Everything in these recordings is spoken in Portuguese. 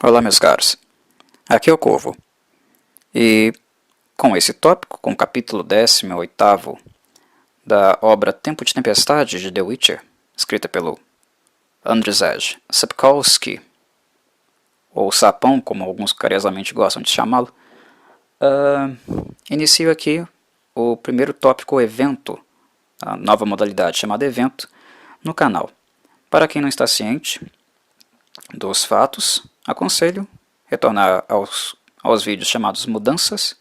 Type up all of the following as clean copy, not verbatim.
Olá, meus caros. Aqui é o Corvo. E com esse tópico, com o capítulo 18º da obra Tempo de Tempestade de The Witcher, escrita pelo Andrzej Sapkowski, ou Sapão, como alguns carinhosamente gostam de chamá-lo, inicio aqui o primeiro tópico, o evento, a nova modalidade chamada evento, no canal. Para quem não está ciente dos fatos, aconselho retornar aos vídeos chamados Mudanças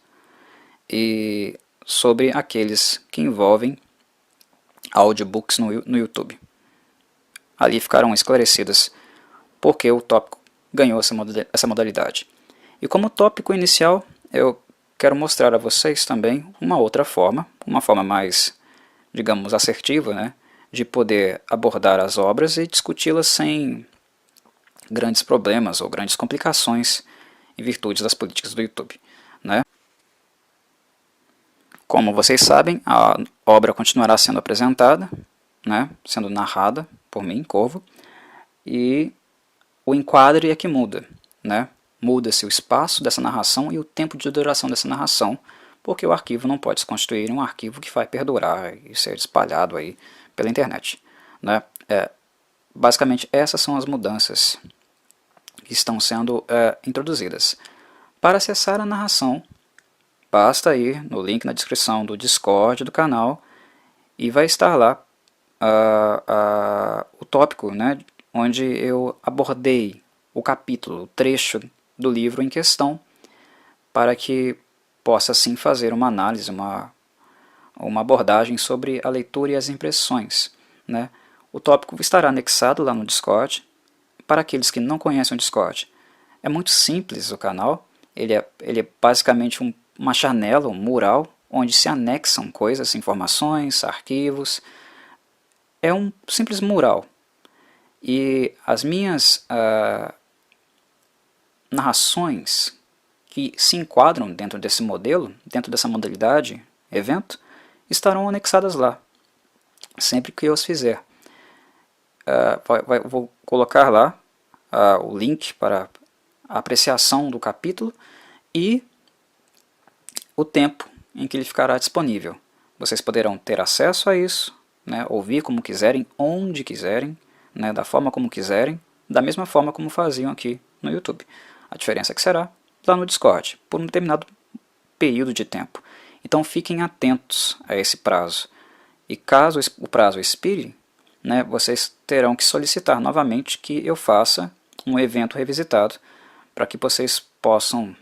e sobre aqueles que envolvem audiobooks no YouTube. Ali ficarão esclarecidas porque o tópico ganhou essa modalidade. E como tópico inicial, eu quero mostrar a vocês também uma outra forma, uma forma mais, digamos, assertiva, né, de poder abordar as obras e discuti-las sem grandes problemas ou grandes complicações em virtude das políticas do YouTube, né? Como vocês sabem, a obra continuará sendo apresentada, né, sendo narrada por mim, Corvo, e o enquadre é que muda, né? Muda-se o espaço dessa narração e o tempo de duração dessa narração, porque o arquivo não pode se constituir em um arquivo que vai perdurar e ser espalhado aí pela internet, né? Basicamente, essas são as mudanças que estão sendo introduzidas. Para acessar a narração, basta ir no link na descrição do Discord do canal e vai estar lá o tópico, né, onde eu abordei o capítulo, o trecho do livro em questão, para que possa assim fazer uma análise, uma abordagem sobre a leitura e as impressões, né. O tópico estará anexado lá no Discord. Para aqueles que não conhecem o Discord, é muito simples o canal. Ele é basicamente uma janela, um mural, onde se anexam coisas, informações, arquivos. É um simples mural. E as minhas narrações que se enquadram dentro desse modelo, dentro dessa modalidade, evento, estarão anexadas lá, sempre que eu os fizer. Vou colocar lá o link para a apreciação do capítulo e o tempo em que ele ficará disponível. Vocês poderão ter acesso a isso, né, ouvir como quiserem, onde quiserem, né, da forma como quiserem, da mesma forma como faziam aqui no YouTube. A diferença é que será lá no Discord, por um determinado período de tempo. Então fiquem atentos a esse prazo. E caso o prazo expire, né, vocês terão que solicitar novamente que eu faça um evento revisitado para que vocês possam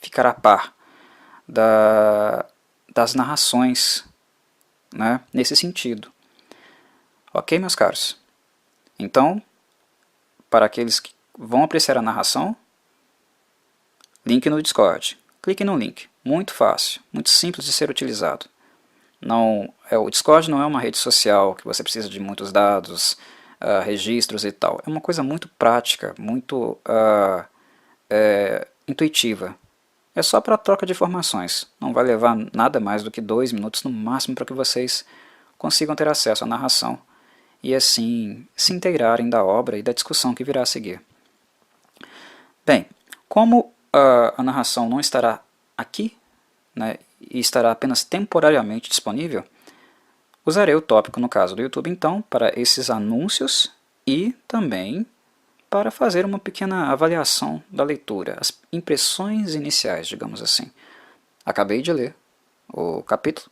ficar a par das narrações, né, nesse sentido. Ok, meus caros? Então, para aqueles que vão apreciar a narração, link no Discord. Clique no link. Muito fácil, muito simples de ser utilizado. O Discord não é uma rede social que você precisa de muitos dados, registros e tal. É uma coisa muito prática, muito intuitiva. É só para troca de informações. Não vai levar nada mais do que 2 minutos no máximo para que vocês consigam ter acesso à narração e assim se integrarem da obra e da discussão que virá a seguir. Bem, como a narração não estará aqui, né, e estará apenas temporariamente disponível, usarei o tópico no caso do YouTube então para esses anúncios e também para fazer uma pequena avaliação da leitura, as impressões iniciais, digamos assim. Acabei de ler o capítulo,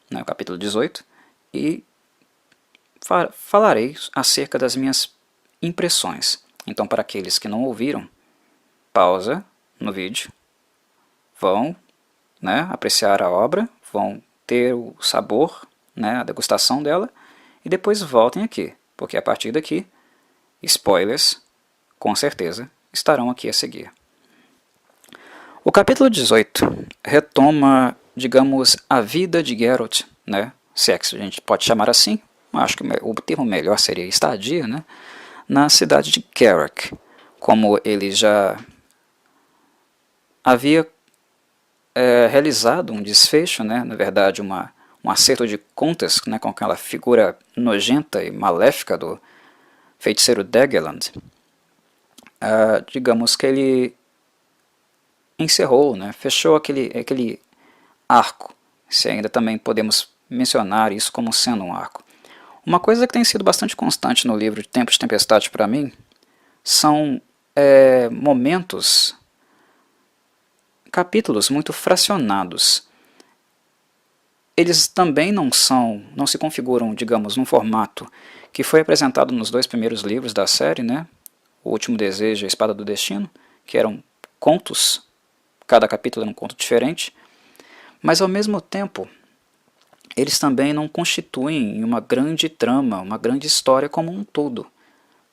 né, o capítulo 18, e falarei acerca das minhas impressões. Então, para aqueles que não ouviram, pausa no vídeo, vão, né, apreciar a obra, vão ter o sabor, né, a degustação dela, e depois voltem aqui, porque a partir daqui, spoilers, com certeza, estarão aqui a seguir. O capítulo 18 retoma, digamos, a vida de Geralt, né, se é que a gente pode chamar assim, acho que o termo melhor seria estadia, né, na cidade de Kerac, como ele já havia realizado um desfecho, né, na verdade um acerto de contas, né, com aquela figura nojenta e maléfica do feiticeiro Daggerland. digamos que ele encerrou, né, fechou aquele arco, se ainda também podemos mencionar isso como sendo um arco. Uma coisa que tem sido bastante constante no livro de Tempo de Tempestade para mim são momentos, capítulos muito fracionados. Eles também não se configuram, digamos, num formato que foi apresentado nos 2 primeiros livros da série, né? O Último Desejo e a Espada do Destino, que eram contos, cada capítulo era um conto diferente, mas ao mesmo tempo eles também não constituem uma grande trama, uma grande história como um todo.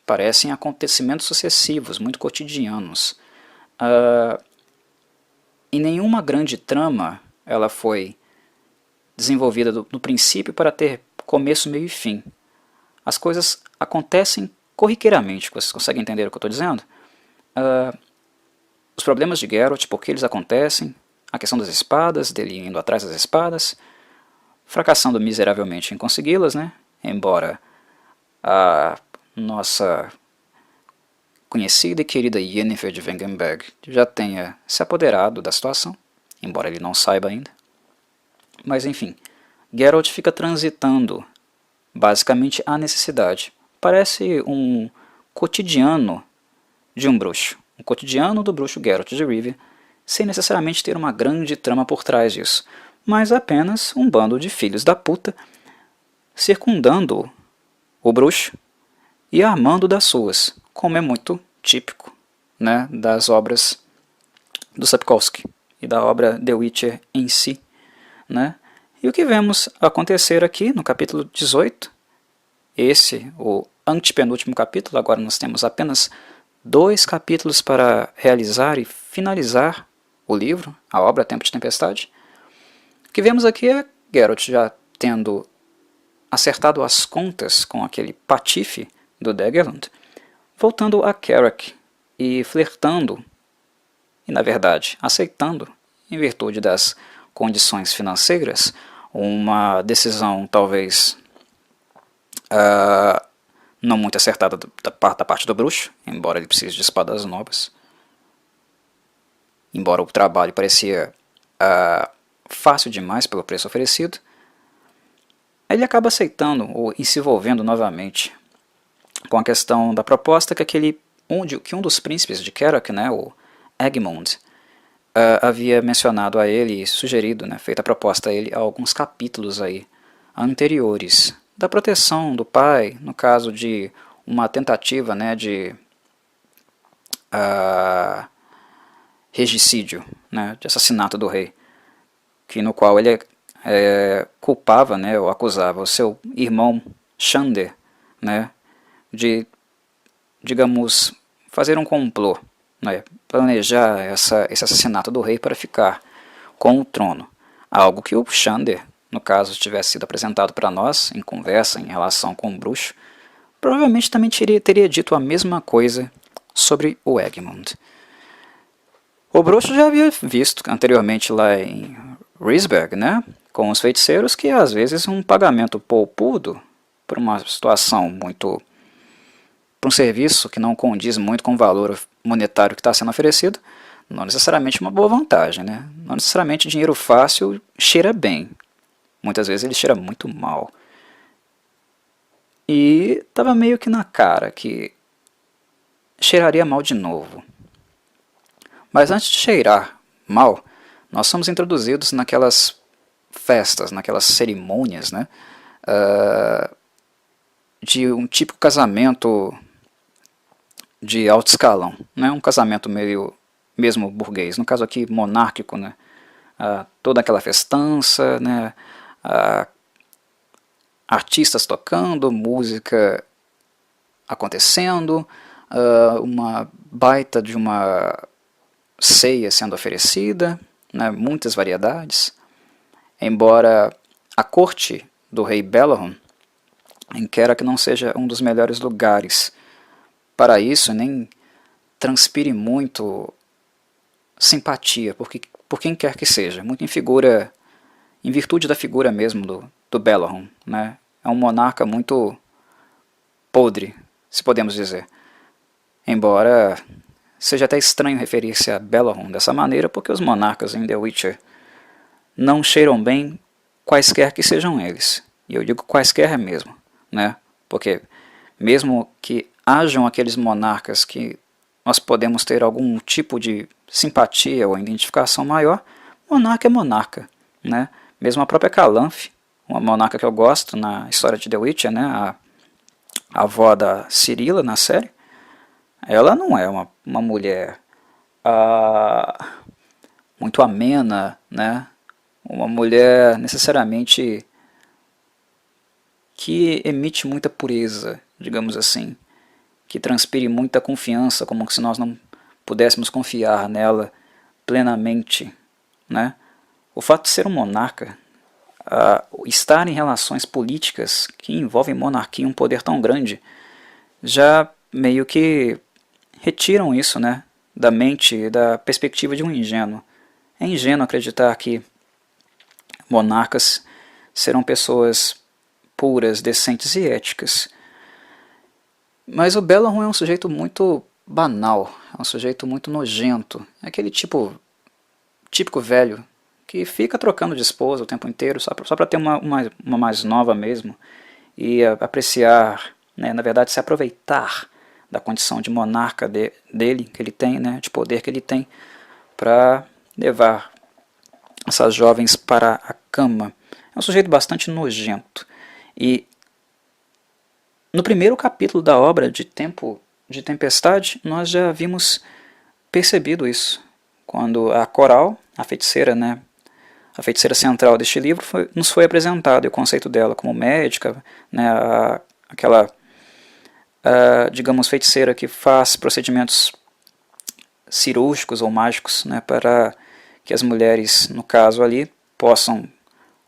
Parecem acontecimentos sucessivos, muito cotidianos. E nenhuma grande trama ela foi desenvolvida no princípio para ter começo, meio e fim. As coisas acontecem corriqueiramente, vocês conseguem entender o que eu estou dizendo? Os problemas de Geralt, por que eles acontecem, a questão das espadas, dele indo atrás das espadas, fracassando miseravelmente em consegui-las, né? Embora a nossa conhecida e querida Yennefer de Wengenberg já tenha se apoderado da situação, embora ele não saiba ainda. Mas enfim, Geralt fica transitando basicamente a necessidade. Parece um cotidiano de um bruxo. Um cotidiano do bruxo Geralt de Rivia, sem necessariamente ter uma grande trama por trás disso, mas apenas um bando de filhos da puta circundando o bruxo e armando das suas, como é muito típico, né, das obras do Sapkowski e da obra The Witcher em si, né? E o que vemos acontecer aqui no capítulo 18, o antepenúltimo capítulo, agora nós temos apenas 2 capítulos para realizar e finalizar o livro, a obra Tempo de Tempestade. O que vemos aqui é Geralt já tendo acertado as contas com aquele patife do Daggerland, voltando a Carrack e flertando, e na verdade aceitando, em virtude das condições financeiras, uma decisão talvez não muito acertada da parte do bruxo, embora ele precise de espadas novas. Embora o trabalho parecia fácil demais pelo preço oferecido, ele acaba aceitando e se envolvendo novamente com a questão da proposta que um dos príncipes de Carrack, né, o Egmont, havia mencionado a ele e sugerido, né, feito a proposta a ele há alguns capítulos aí anteriores, da proteção do pai, no caso de uma tentativa, né, de regicídio, né, de assassinato do rei, no qual ele culpava, né, ou acusava o seu irmão Xander, né, de, digamos, fazer um complô, né, planejar esse assassinato do rei para ficar com o trono. Algo que o Xander, no caso, tivesse sido apresentado para nós em conversa em relação com o bruxo, provavelmente também teria dito a mesma coisa sobre o Egmont. O bruxo já havia visto anteriormente lá em Rysberg, né, com os feiticeiros, que às vezes um pagamento poupudo por uma situação muito, para um serviço que não condiz muito com o valor monetário que está sendo oferecido, não necessariamente uma boa vantagem, né? Não necessariamente dinheiro fácil cheira bem. Muitas vezes ele cheira muito mal. E estava meio que na cara que cheiraria mal de novo. Mas antes de cheirar mal, nós somos introduzidos naquelas festas, naquelas cerimônias, né, de um típico casamento de alto escalão, né, um casamento meio mesmo burguês, no caso aqui monárquico, né, toda aquela festança, né, artistas tocando, música acontecendo, uma baita de uma ceia sendo oferecida, né, muitas variedades. Embora a corte do rei Belahun queira que não seja um dos melhores lugares para isso, nem transpire muito simpatia por quem quer que seja, muito em virtude da figura mesmo do Belahun, né? É um monarca muito podre, se podemos dizer. Embora seja até estranho referir-se a Belahun dessa maneira, porque os monarcas em The Witcher não cheiram bem quaisquer que sejam eles. E eu digo quaisquer mesmo, né? Porque mesmo que hajam aqueles monarcas que nós podemos ter algum tipo de simpatia ou identificação maior, monarca é monarca, né? Mesmo a própria Calanfe, uma monarca que eu gosto na história de The Witcher, né? A avó da Cirilla na série, ela não é uma mulher muito amena, né? Uma mulher necessariamente que emite muita pureza, digamos assim, que transpire muita confiança, como se nós não pudéssemos confiar nela plenamente, né? O fato de ser um monarca, estar em relações políticas que envolvem monarquia e um poder tão grande, já meio que retiram isso, né, da mente e da perspectiva de um ingênuo. É ingênuo acreditar que monarcas serão pessoas puras, decentes e éticas. Mas o Belahun é um sujeito muito banal, é um sujeito muito nojento, é aquele típico velho que fica trocando de esposa o tempo inteiro só para ter uma mais nova mesmo e apreciar, né, na verdade se aproveitar da condição de monarca dele, que ele tem, né, de poder que ele tem, para levar essas jovens para a cama. É um sujeito bastante nojento. E no primeiro capítulo da obra de Tempo de Tempestade, nós já havíamos percebido isso. Quando a Coral, a feiticeira, né, a feiticeira central deste livro, nos foi apresentado, e o conceito dela como médica, né, aquela, digamos, feiticeira que faz procedimentos cirúrgicos ou mágicos, né, para que as mulheres, no caso ali, possam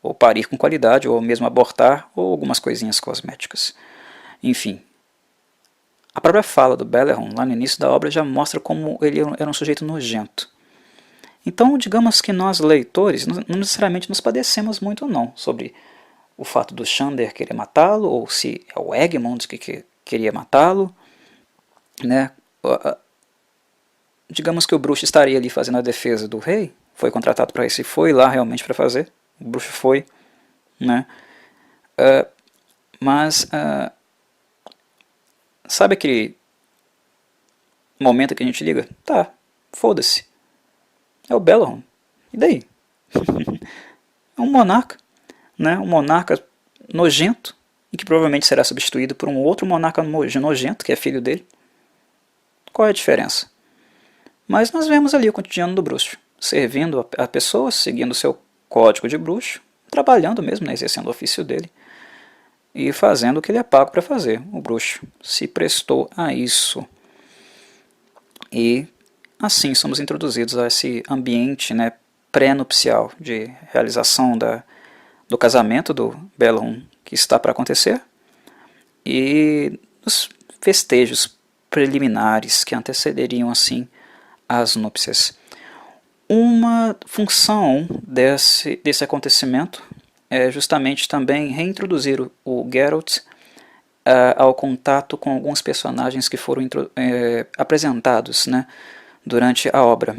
ou parir com qualidade, ou mesmo abortar, ou algumas coisinhas cosméticas. Enfim, a própria fala do Belahun, lá no início da obra, já mostra como ele era um sujeito nojento. Então, digamos que nós, leitores, não necessariamente nos padecemos muito não sobre o fato do Xander querer matá-lo, ou se é o Egmont que queria matá-lo, né? Digamos que o bruxo estaria ali fazendo a defesa do rei, foi contratado para isso e foi lá realmente para fazer, o bruxo foi, né? Mas sabe aquele momento que a gente liga? Tá, foda-se, é o Belahun, e daí? É um monarca, né? Um monarca nojento, e que provavelmente será substituído por um outro monarca nojento, que é filho dele. Qual é a diferença? Mas nós vemos ali o cotidiano do bruxo, servindo a pessoas, seguindo seu código de bruxo, trabalhando mesmo, né, exercendo o ofício dele, e fazendo o que ele é pago para fazer. O bruxo se prestou a isso. E assim somos introduzidos a esse ambiente, né, pré-nupcial de realização do casamento do Belahun que está para acontecer e os festejos preliminares que antecederiam assim as núpcias. Uma função desse acontecimento é justamente também reintroduzir o Geralt ao contato com alguns personagens que foram apresentados, né, durante a obra.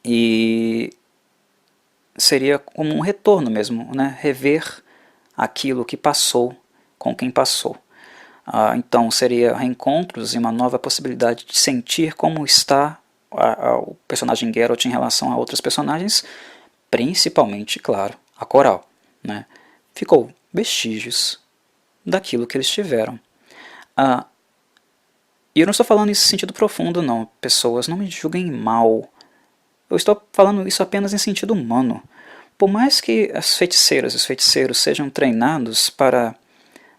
E seria como um retorno mesmo, né, rever aquilo que passou com quem passou. Então seria reencontros e uma nova possibilidade de sentir como está o personagem Geralt em relação a outros personagens, principalmente, claro, a Coral, né? Ficou vestígios daquilo que eles tiveram. E eu não estou falando nesse sentido profundo, não. Pessoas, não me julguem mal. Eu estou falando isso apenas em sentido humano. Por mais que as feiticeiras e os feiticeiros sejam treinados para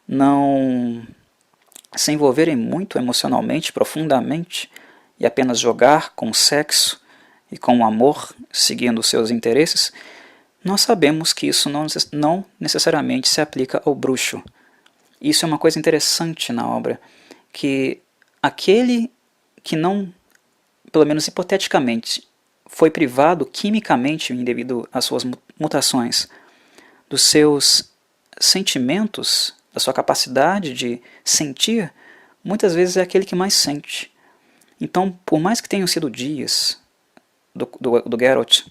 não se envolverem muito emocionalmente, profundamente, e apenas jogar com o sexo e com o amor, seguindo seus interesses, nós sabemos que isso não necessariamente se aplica ao bruxo. Isso é uma coisa interessante na obra, que aquele que não, pelo menos hipoteticamente, foi privado quimicamente devido às suas mutações, dos seus sentimentos, da sua capacidade de sentir, muitas vezes é aquele que mais sente. Então, por mais que tenham sido dias do Geralt,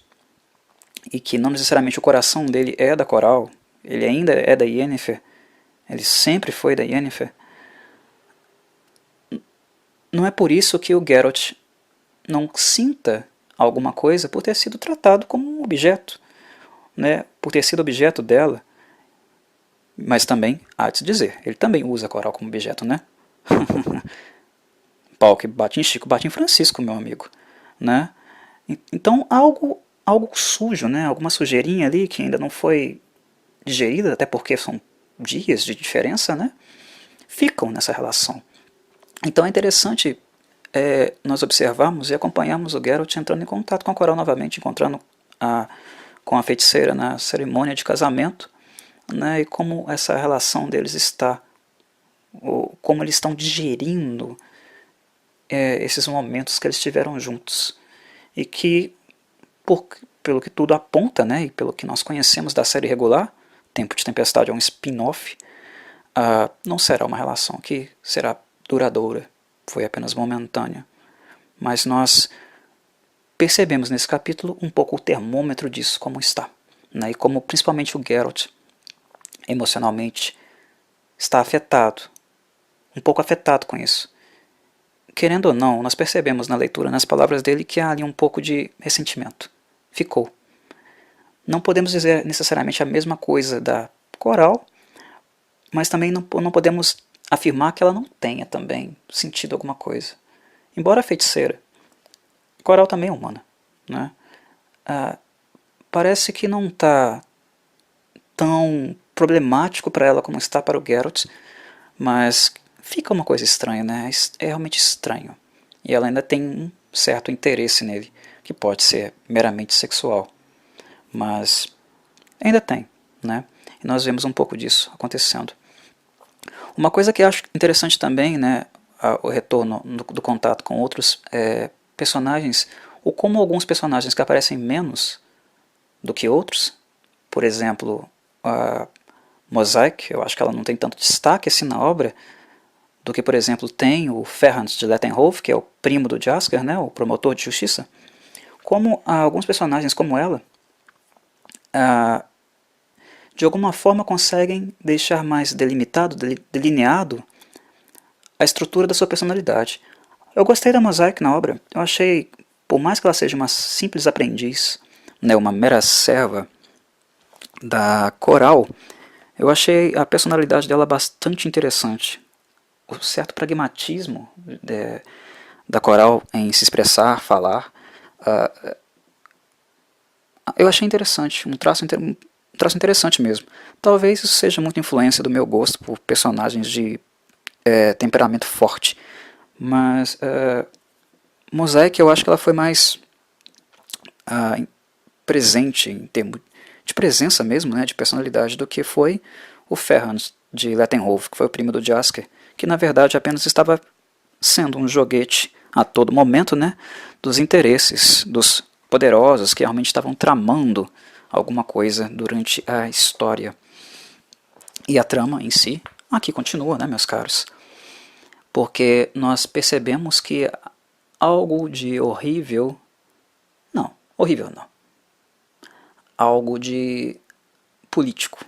e que não necessariamente o coração dele é da Coral, ele ainda é da Yennefer, ele sempre foi da Yennefer, não é por isso que o Geralt não sinta alguma coisa por ter sido tratado como um objeto, né? Por ter sido objeto dela. Mas também, há de se dizer, ele também usa a Coral como objeto, né? Pau que bate em Chico, bate em Francisco, meu amigo, né? Então, algo sujo, né? Alguma sujeirinha ali que ainda não foi digerida, até porque são dias de diferença, né? Ficam nessa relação. Então é interessante nós observarmos e acompanharmos o Geralt entrando em contato com a Coral novamente, encontrando com a feiticeira na cerimônia de casamento, né, e como essa relação deles está, como eles estão digerindo esses momentos que eles tiveram juntos. E que, pelo que tudo aponta, né, e pelo que nós conhecemos da série regular, Tempo de Tempestade é um spin-off, não será uma relação que será duradoura, foi apenas momentânea. Mas nós percebemos nesse capítulo um pouco o termômetro disso, como está, né, e como principalmente o Geralt, emocionalmente, está afetado, um pouco afetado com isso. Querendo ou não, nós percebemos na leitura, nas palavras dele, que há ali um pouco de ressentimento. Ficou. Não podemos dizer necessariamente a mesma coisa da Coral, mas também não podemos afirmar que ela não tenha também sentido alguma coisa. Embora a feiticeira, Coral também é humana, né? Parece que não está tão problemático para ela como está para o Geralt, mas fica uma coisa estranha, né? É realmente estranho. E ela ainda tem um certo interesse nele, que pode ser meramente sexual, mas ainda tem, né? E nós vemos um pouco disso acontecendo. Uma coisa que eu acho interessante também, né, o retorno do contato com outros personagens, ou como alguns personagens que aparecem menos do que outros, por exemplo, a Mosaic, eu acho que ela não tem tanto destaque assim na obra, do que, por exemplo, tem o Ferrand de Lettenhof, que é o primo do Jaskier, né, o promotor de justiça, como alguns personagens como ela, de alguma forma conseguem deixar mais delimitado, delineado a estrutura da sua personalidade. Eu gostei da Mosaic na obra, eu achei, por mais que ela seja uma simples aprendiz, né, uma mera serva da Coral, eu achei a personalidade dela bastante interessante. O certo pragmatismo da Coral em se expressar, falar, eu achei interessante, um traço interessante mesmo. Talvez isso seja muita influência do meu gosto por personagens de temperamento forte, mas Mosaic eu acho que ela foi mais presente em termos de presença mesmo, né, de personalidade, do que foi o Ferrand de Lettenhof, que foi o primo do Jaskier, que na verdade apenas estava sendo um joguete a todo momento, né, dos interesses dos poderosos que realmente estavam tramando alguma coisa durante a história. E a trama em si aqui continua, né, meus caros? Porque nós percebemos que algo de horrível, não, horrível não, algo de político,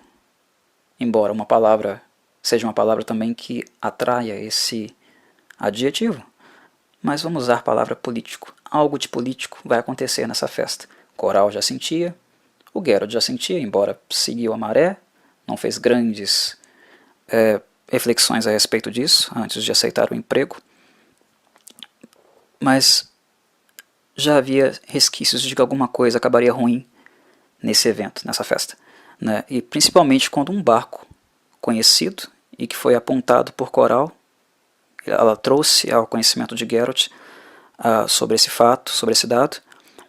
embora uma palavra seja uma palavra também que atraia esse adjetivo, mas vamos usar a palavra político. Algo de político vai acontecer nessa festa. Coral já sentia, o Geralt já sentia, embora seguiu a maré, não fez grandes reflexões a respeito disso antes de aceitar o emprego, mas já havia resquícios de que alguma coisa acabaria ruim nesse evento, nessa festa, né? E principalmente quando um barco conhecido e que foi apontado por Coral, ela trouxe ao conhecimento de Geralt sobre esse fato, sobre esse dado,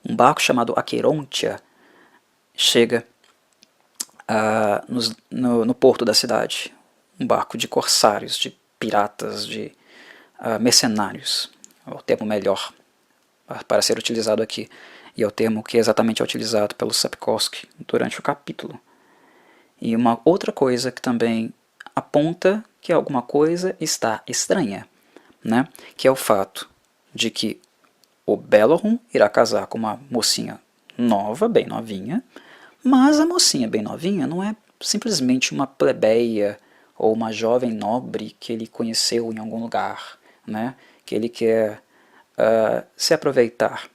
um barco chamado Aquerontia chega no porto da cidade, um barco de corsários, de piratas, de mercenários, é o termo melhor para ser utilizado aqui, e é o termo que exatamente é utilizado pelo Sapkowski durante o capítulo. E uma outra coisa que também aponta que alguma coisa está estranha, né? Que é o fato de que o Belorun irá casar com uma mocinha nova, bem novinha, mas a mocinha bem novinha não é simplesmente uma plebeia ou uma jovem nobre que ele conheceu em algum lugar, né? Que ele quer se aproveitar.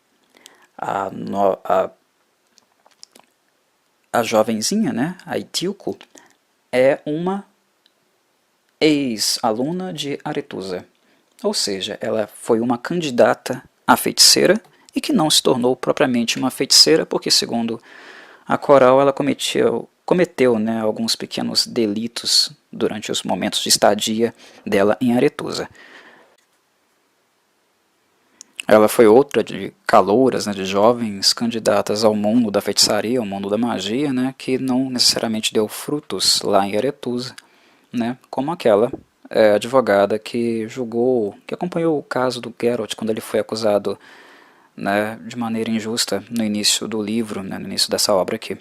A jovenzinha, né? A Etíoco, é uma ex-aluna de Aretusa, ou seja, ela foi uma candidata a feiticeira e que não se tornou propriamente uma feiticeira porque, segundo a Coral, ela cometeu, né, alguns pequenos delitos durante os momentos de estadia dela em Aretusa. Ela foi outra de calouras, né, de jovens candidatas ao mundo da feitiçaria, ao mundo da magia, né, que não necessariamente deu frutos lá em Aretusa, né, como aquela advogada que julgou, que acompanhou o caso do Geralt quando ele foi acusado, né, de maneira injusta no início do livro, né, no início dessa obra aqui.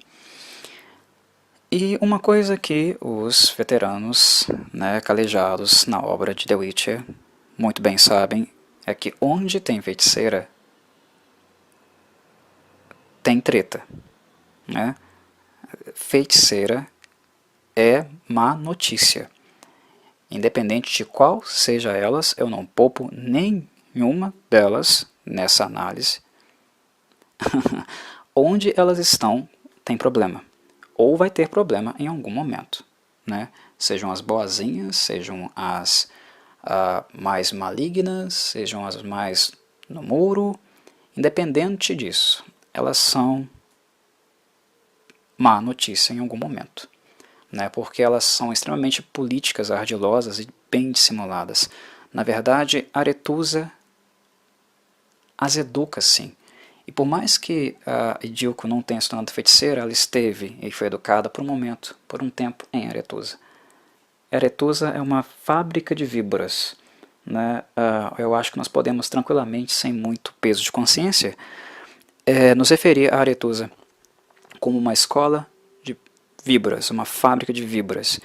E uma coisa que os veteranos, né, calejados na obra de The Witcher muito bem sabem é que onde tem feiticeira tem treta, né? Feiticeira é má notícia. Independente de qual seja elas, eu não poupo nenhuma delas nessa análise. Onde elas estão, tem problema. Ou vai ter problema em algum momento, né? Sejam as boazinhas, sejam as mais malignas, sejam as mais no muro, independente disso, elas são má notícia em algum momento, né? Porque elas são extremamente políticas, ardilosas e bem dissimuladas. Na verdade, Aretusa as educa sim. E por mais que a Edilco não tenha se tornado feiticeira, ela esteve e foi educada por um momento, por um tempo, em Aretusa. Aretusa é uma fábrica de víboras, né? Eu acho que nós podemos tranquilamente, sem muito peso de consciência, nos referir a Aretusa como uma escola de víboras, uma fábrica de víboras.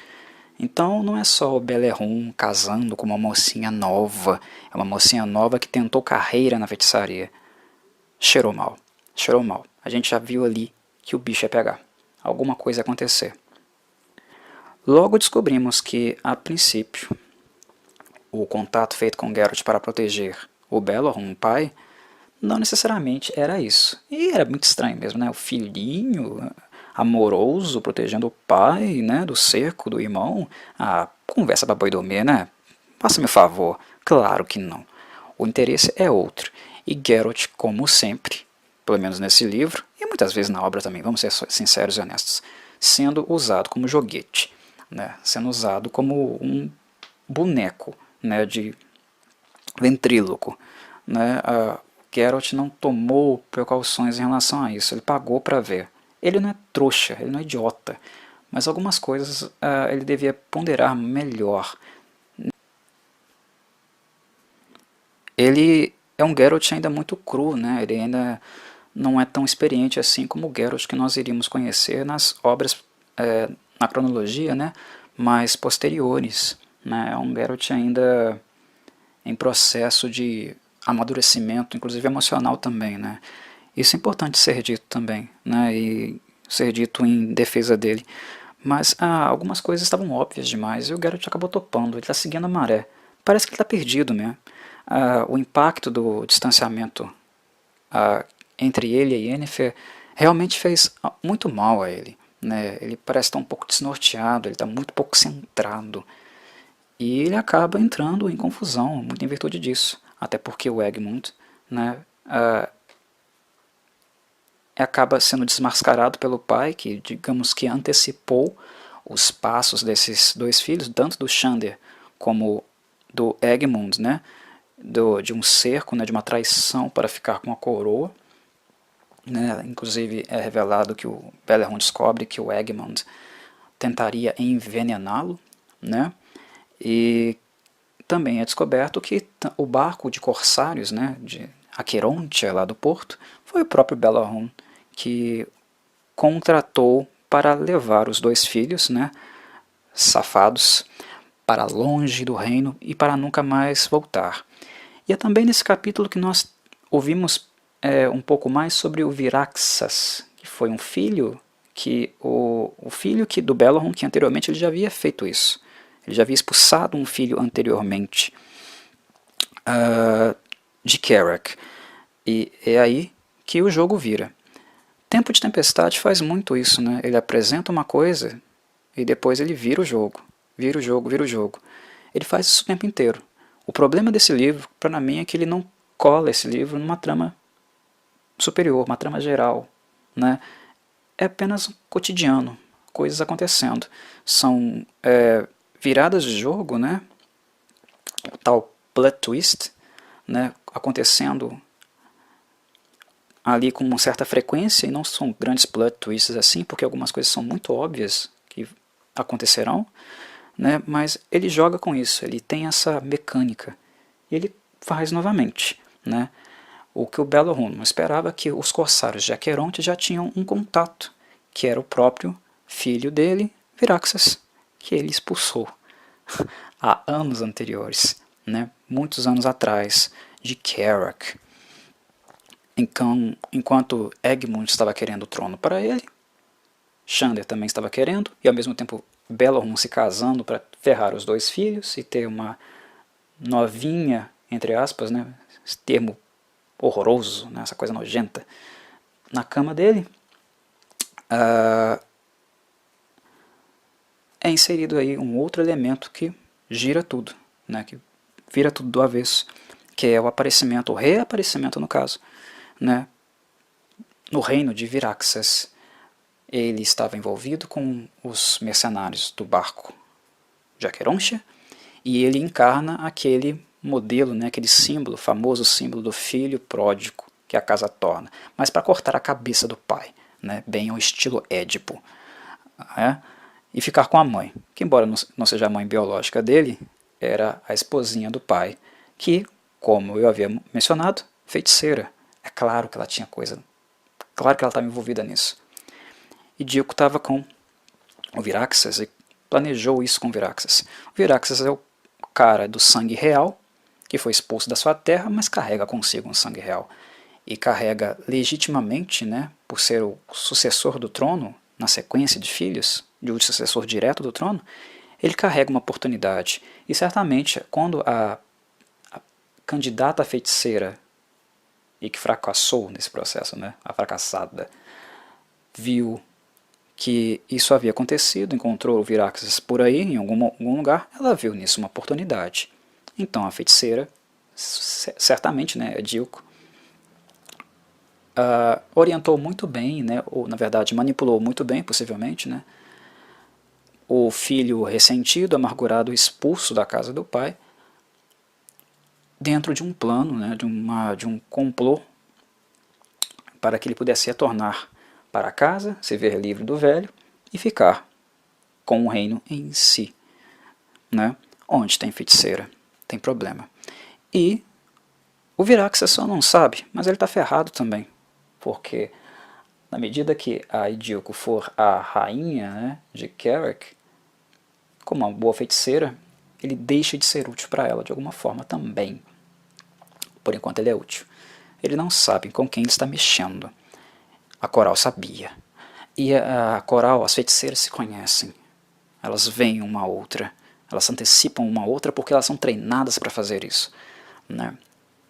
Então não é só o Beleriand casando com uma mocinha nova, é uma mocinha nova que tentou carreira na feitiçaria. Cheirou mal, cheirou mal. A gente já viu ali que o bicho ia pegar, alguma coisa ia acontecer. Logo descobrimos que, a princípio, o contato feito com Geralt para proteger o Beleriand, o pai, não necessariamente era isso. E era muito estranho mesmo, né? O filhinho amoroso protegendo o pai, né? Do cerco do irmão. Ah, conversa pra boi dormir, né? Faça-me o favor. Claro que não. O interesse é outro. E Geralt, como sempre, pelo menos nesse livro, e muitas vezes na obra também, vamos ser sinceros e honestos, sendo usado como joguete, né? Sendo usado como um boneco, né? De ventríloco, né? Geralt não tomou precauções em relação a isso, ele pagou para ver. Ele não é trouxa, ele não é idiota, mas algumas coisas ele devia ponderar melhor. Ele é um Geralt ainda muito cru, né? Ele ainda não é tão experiente assim como o Geralt que nós iríamos conhecer nas obras, na cronologia, né? Mais posteriores, né? É um Geralt ainda em processo de amadurecimento, inclusive emocional também, né? Isso é importante ser dito também, né? E ser dito em defesa dele. Mas algumas coisas estavam óbvias demais e o Geralt acabou topando, ele está seguindo a maré. Parece que ele está perdido mesmo. O impacto do distanciamento entre ele e Yennefer realmente fez muito mal a ele, né? Ele parece estar um pouco desnorteado, ele está muito pouco centrado. E ele acaba entrando em confusão, muito em virtude disso. Até porque o Egmont, né, acaba sendo desmascarado pelo pai, que digamos que antecipou os passos desses dois filhos, tanto do Xander como do Egmont, né, de um cerco, né, de uma traição para ficar com a coroa. Né, inclusive é revelado que o Beleriand descobre que o Egmont tentaria envenená-lo, né, e também é descoberto que o barco de corsários, né, de Aquerontia, lá do porto, foi o próprio Beleriand que contratou para levar os dois filhos, né, safados, para longe do reino e para nunca mais voltar. E é também nesse capítulo que nós ouvimos um pouco mais sobre o Viraxas, que foi um filho que o filho do Belahun, que anteriormente ele já havia feito isso. Ele já havia expulsado um filho anteriormente de Kerack. E é aí que o jogo vira. Tempo de Tempestade faz muito isso, né? Ele apresenta uma coisa e depois ele vira o jogo. Vira o jogo, vira o jogo. Ele faz isso o tempo inteiro. O problema desse livro, para mim, é que ele não cola esse livro numa trama superior, uma trama geral, né? É apenas um cotidiano, coisas acontecendo. São viradas de jogo, né? O tal plot twist, né? Acontecendo ali com uma certa frequência, e não são grandes plot twists assim, porque algumas coisas são muito óbvias que acontecerão, né? Mas ele joga com isso, ele tem essa mecânica, e ele faz novamente, né? O que o Belahun não esperava que os corsários de Aqueronte já tinham um contato, que era o próprio filho dele, Viraxas, que ele expulsou há anos anteriores, né? Muitos anos atrás, de Kerack. Então, enquanto Egmont estava querendo o trono para ele, Xander também estava querendo, e ao mesmo tempo Belahun se casando para ferrar os dois filhos e ter uma novinha, entre aspas, né, esse termo horroroso, né, essa coisa nojenta, na cama dele, é inserido aí um outro elemento que gira tudo, né, que vira tudo do avesso, que é o aparecimento, o reaparecimento no caso, né, no reino de Viraxas. Ele estava envolvido com os mercenários do barco de Aquerontia, e ele encarna aquele modelo, né, aquele símbolo, famoso símbolo do filho pródigo que a casa torna, mas para cortar a cabeça do pai, né, bem ao estilo Édipo, e ficar com a mãe, que embora não seja a mãe biológica dele, era a esposinha do pai, que, como eu havia mencionado, feiticeira. É claro que ela tinha coisa, claro que ela estava envolvida nisso. E Dilko estava com o Viraxas e planejou isso com o Viraxas. O Viraxas é o cara do sangue real, que foi expulso da sua terra, mas carrega consigo um sangue real. E carrega legitimamente, né, por ser o sucessor do trono, na sequência de filhos, de um sucessor direto do trono, ele carrega uma oportunidade. E certamente, quando a candidata feiticeira, e que fracassou nesse processo, né, a fracassada, viu que isso havia acontecido, encontrou o Viraxas por aí, em algum lugar, ela viu nisso uma oportunidade. Então a feiticeira, certamente, né, Dilko, orientou muito bem, né, ou na verdade manipulou muito bem, possivelmente, né, o filho ressentido, amargurado, expulso da casa do pai, dentro de um plano, né, de um complô, para que ele pudesse retornar para casa, se ver livre do velho e ficar com o reino em si, né? Onde tem feiticeira, tem problema. E o Viraxas só não sabe, mas ele está ferrado também, porque na medida que a Idilco for a rainha, né, de Kerack, como uma boa feiticeira, ele deixa de ser útil para ela de alguma forma também. Por enquanto ele é útil. Ele não sabe com quem ele está mexendo. A Coral sabia. E a Coral, as feiticeiras se conhecem. Elas veem uma outra. Elas antecipam uma outra porque elas são treinadas para fazer isso, né?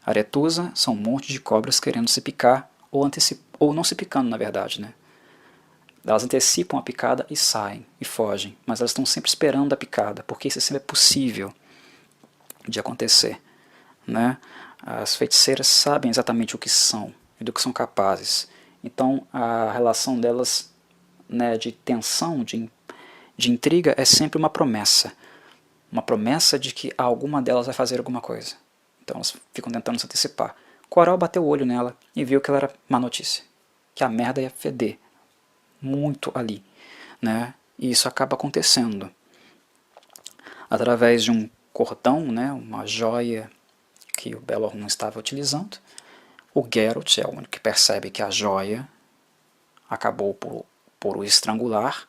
Aretusa são um monte de cobras querendo se picar, ou não se picando, na verdade, né? Elas antecipam a picada e saem, e fogem, mas elas estão sempre esperando a picada, porque isso sempre é possível de acontecer, né? As feiticeiras sabem exatamente o que são e do que são capazes. Então a relação delas, né, de tensão, de intriga, é sempre uma promessa de que alguma delas vai fazer alguma coisa. Então elas ficam tentando se antecipar. Coral bateu o olho nela e viu que ela era má notícia, que a merda ia feder muito ali, né? E isso acaba acontecendo através de um cordão, né, uma joia que o Belahun estava utilizando. O Geralt é o único que percebe que a joia acabou por o estrangular,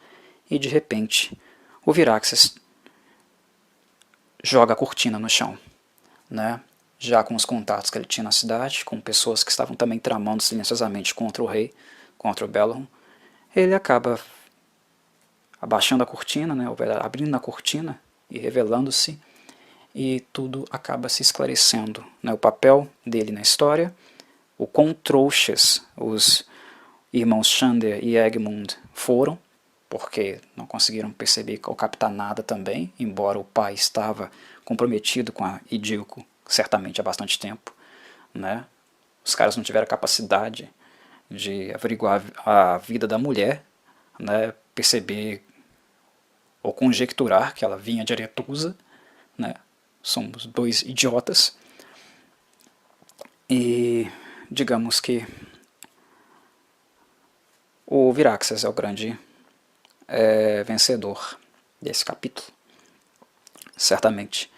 e de repente o Viraxas joga a cortina no chão, né? já com os contatos que ele tinha na cidade, com pessoas que estavam também tramando silenciosamente contra o rei, contra o Balrog, ele acaba abaixando a cortina, né, abrindo a cortina e revelando-se, e tudo acaba se esclarecendo, né, o papel dele na história, o quão trouxas os irmãos Xander e Egmund foram, porque não conseguiram perceber ou captar nada também, embora o pai estava comprometido com a Idilco certamente há bastante tempo, né? Os caras não tiveram a capacidade de averiguar a vida da mulher, né? Perceber ou conjecturar que ela vinha de Aretusa, né? Somos dois idiotas. E digamos que o Viraxas é o grande vencedor desse capítulo, certamente.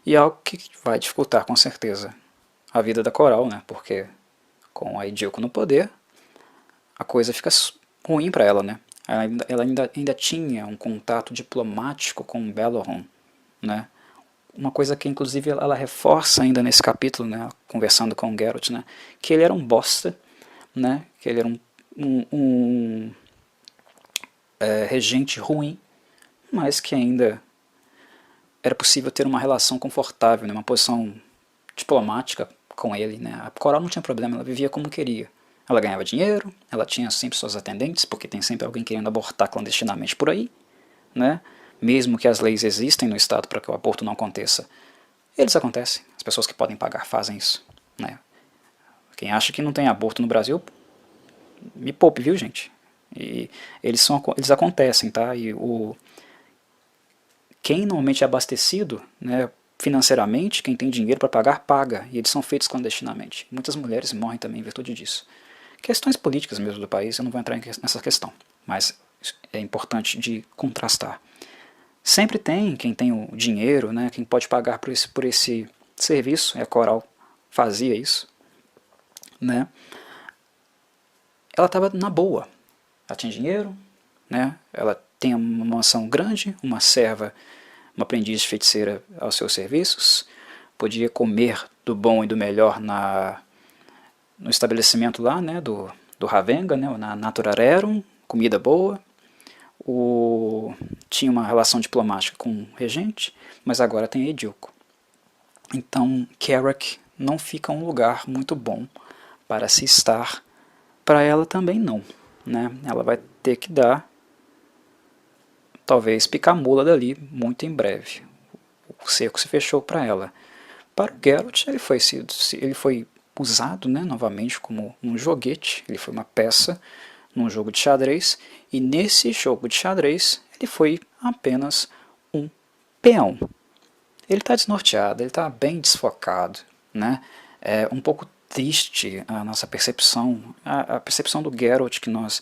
E é algo que vai dificultar com certeza a vida da Coral, né? Porque com a Idilco no poder, a coisa fica ruim para ela, né? Ela ainda tinha um contato diplomático com o Balrog, né? Uma coisa que inclusive ela reforça ainda nesse capítulo, né? Conversando com o Geralt, né? Que ele era um bosta, né? Que ele era um regente ruim, mas que ainda era possível ter uma relação confortável, né? Uma posição diplomática com ele, né? A Coral não tinha problema, ela vivia como queria. Ela ganhava dinheiro, ela tinha sempre suas atendentes, porque tem sempre alguém querendo abortar clandestinamente por aí, né? Mesmo que as leis existem no estado para que o aborto não aconteça, eles acontecem. As pessoas que podem pagar fazem isso, né? Quem acha que não tem aborto no Brasil, me poupe, viu, gente? E eles acontecem, tá? E quem normalmente é abastecido, né, financeiramente, quem tem dinheiro para pagar, paga. E eles são feitos clandestinamente. Muitas mulheres morrem também em virtude disso. Questões políticas mesmo do país, eu não vou entrar nessa questão, mas é importante de contrastar. Sempre tem quem tem o dinheiro, né, quem pode pagar por esse serviço, e a Coral fazia isso, né. Ela estava na boa, ela tinha dinheiro, né, ela tem uma mansão grande, uma serva, uma aprendiz de feiticeira aos seus serviços, podia comer do bom e do melhor no estabelecimento lá, né, do Ravenga, né, na Naturarerum, comida boa, tinha uma relação diplomática com o regente, mas agora tem a Edilco. Então, Carrack não fica um lugar muito bom para se estar, para ela também não, né? Ela vai ter que dar, talvez, picar a mula dali muito em breve. O cerco se fechou para ela. Para o Geralt, ele foi usado, né, novamente como um joguete, ele foi uma peça num jogo de xadrez, e nesse jogo de xadrez ele foi apenas um peão. Ele está desnorteado, ele está bem desfocado, né? É um pouco triste a nossa percepção, a percepção do Geralt que nós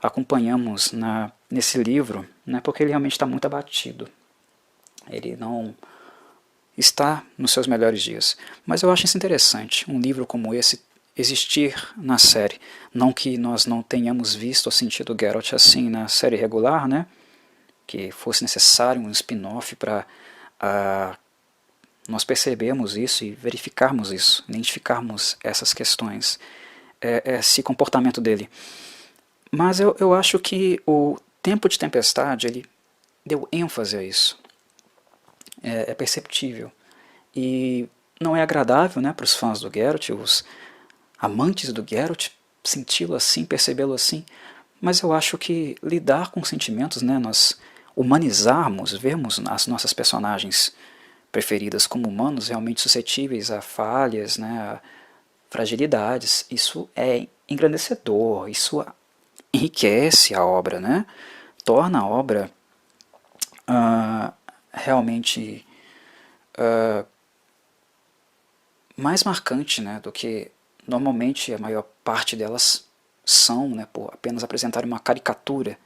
acompanhamos nesse livro, né, porque ele realmente está muito abatido. Ele não está nos seus melhores dias. Mas eu acho isso interessante, um livro como esse existir na série. Não que nós não tenhamos visto ou sentido Geralt assim na série regular, né? Que fosse necessário um spin-off para nós percebermos isso e verificarmos isso, identificarmos essas questões, esse comportamento dele. Mas eu acho que o Tempo de Tempestade ele deu ênfase a isso. É perceptível. E não é agradável, né, para os fãs do Geralt, os amantes do Geralt, senti-lo assim, percebê-lo assim, mas eu acho que lidar com sentimentos, né, nós humanizarmos, vermos as nossas personagens preferidas como humanos realmente suscetíveis a falhas, né, a fragilidades, isso é engrandecedor, isso enriquece a obra, né, torna a obra realmente mais marcante, né, do que normalmente a maior parte delas são, né, por apenas apresentar uma caricatura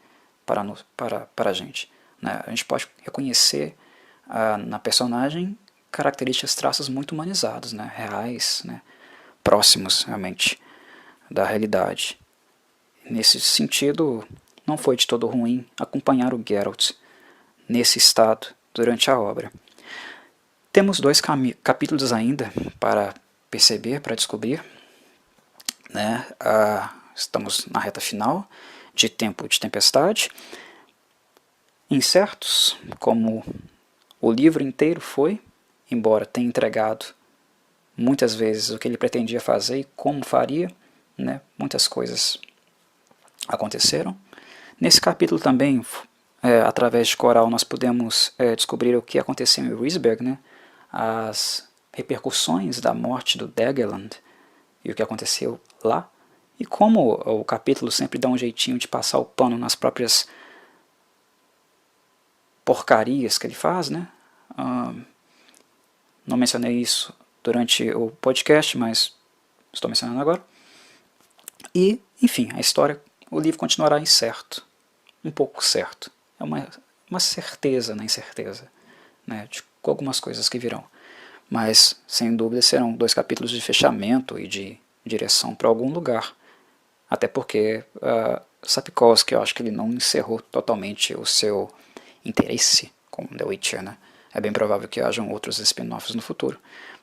para a gente. Né? A gente pode reconhecer na personagem características, traços muito humanizados, né, reais, né, próximos realmente da realidade. Nesse sentido, não foi de todo ruim acompanhar o Geralt nesse estado durante a obra. Temos 2 capítulos ainda para perceber, para descobrir, né? Estamos na reta final de Tempo de Tempestade, incertos como o livro inteiro foi, embora tenha entregado muitas vezes o que ele pretendia fazer e como faria, né? Muitas coisas aconteceram. Nesse capítulo também, através de Coral, nós podemos descobrir o que aconteceu em Rysberg, né? As repercussões da morte do Daggerland e o que aconteceu lá, e como o capítulo sempre dá um jeitinho de passar o pano nas próprias porcarias que ele faz, né? Não mencionei isso durante o podcast, mas estou mencionando agora. E, enfim, a história, o livro continuará incerto, um pouco certo. É uma certeza na incerteza, né, de algumas coisas que virão. Mas, sem dúvida, serão 2 capítulos de fechamento e de direção para algum lugar. Até porque Sapkowski, eu acho que ele não encerrou totalmente o seu interesse com The Witcher, né? É bem provável que hajam outros spin-offs no futuro.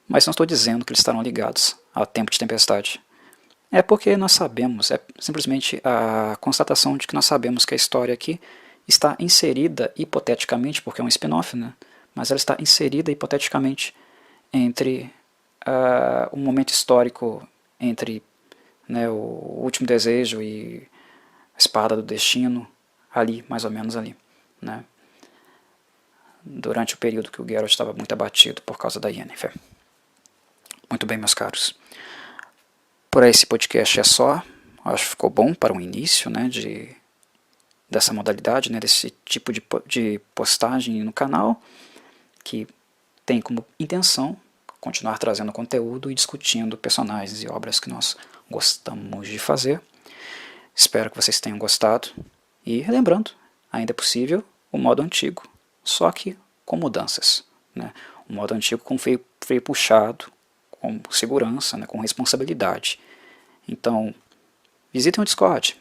Mas não estou dizendo que eles estarão ligados ao Tempo de Tempestade. É porque nós sabemos, é simplesmente a constatação de que nós sabemos que a história aqui está inserida hipoteticamente, porque é um spin-off, né? Mas ela está inserida hipoteticamente entre um momento histórico entre, né, o Último Desejo e a Espada do Destino, ali, mais ou menos ali, né? Durante o período que o Geralt estava muito abatido por causa da Yennefer. Muito bem, meus caros. Por aí esse podcast é só. Acho que ficou bom para um início, né, dessa modalidade, né, desse tipo de postagem no canal, que tem como intenção continuar trazendo conteúdo e discutindo personagens e obras que nós gostamos de fazer. Espero que vocês tenham gostado. E lembrando, ainda é possível o modo antigo, só que com mudanças, né? O modo antigo com freio puxado, com segurança, né, com responsabilidade. Então, visitem o Discord.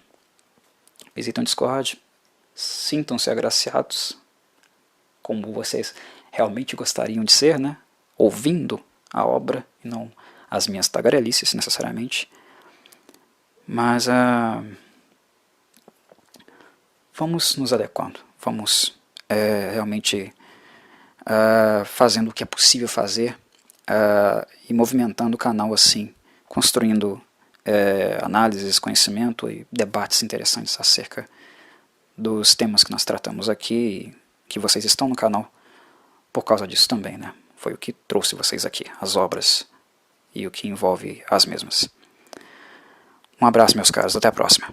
Sintam-se agraciados, como vocês realmente gostariam de ser, né? Ouvindo a obra e não as minhas tagarelices necessariamente. Mas vamos nos adequando, vamos realmente fazendo o que é possível fazer e movimentando o canal assim, construindo análises, conhecimento e debates interessantes acerca dos temas que nós tratamos aqui e que vocês estão no canal por causa disso também, né? Foi o que trouxe vocês aqui, as obras e o que envolve as mesmas. Um abraço, meus caros, até a próxima.